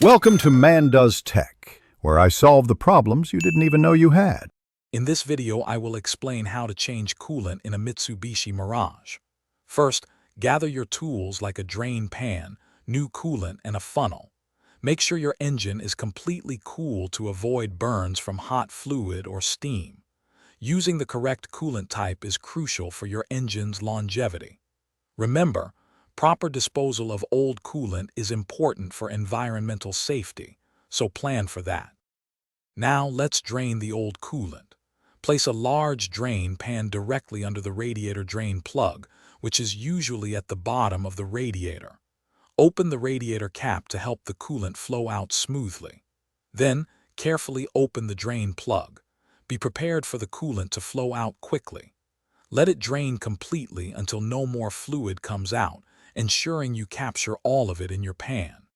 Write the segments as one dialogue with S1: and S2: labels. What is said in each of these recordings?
S1: Welcome to Man Does Tech, where I solve the problems you didn't even know you had.
S2: In this video, I will explain how to change coolant in a Mitsubishi Mirage. First, gather your tools like a drain pan, new coolant, and a funnel. Make sure your engine is completely cool to avoid burns from hot fluid or steam. Using the correct coolant type is crucial for your engine's longevity. Remember, proper disposal of old coolant is important for environmental safety, so plan for that. Now let's drain the old coolant. Place a large drain pan directly under the radiator drain plug, which is usually at the bottom of the radiator. Open the radiator cap to help the coolant flow out smoothly. Then, carefully open the drain plug. Be prepared for the coolant to flow out quickly. Let it drain completely until no more fluid comes out, ensuring you capture all of it in your pan.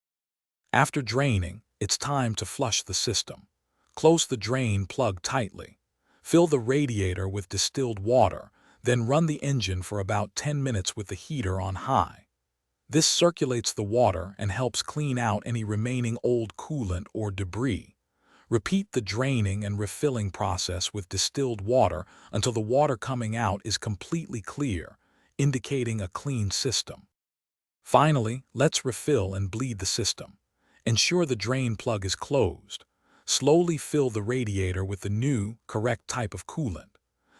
S2: After draining, it's time to flush the system. Close the drain plug tightly. Fill the radiator with distilled water, then run the engine for about 10 minutes with the heater on high. This circulates the water and helps clean out any remaining old coolant or debris. Repeat the draining and refilling process with distilled water until the water coming out is completely clear, indicating a clean system. Finally, let's refill and bleed the system. Ensure the drain plug is closed. Slowly fill the radiator with the new, correct type of coolant.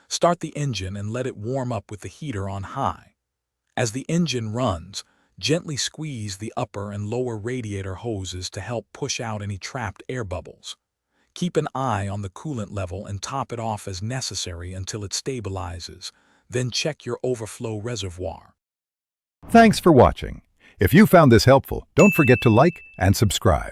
S2: Start the engine and let it warm up with the heater on high. As the engine runs, gently squeeze the upper and lower radiator hoses to help push out any trapped air bubbles. Keep an eye on the coolant level and top it off as necessary until it stabilizes. Then check your overflow reservoir.
S1: Thanks for watching. If you found this helpful, don't forget to like and subscribe.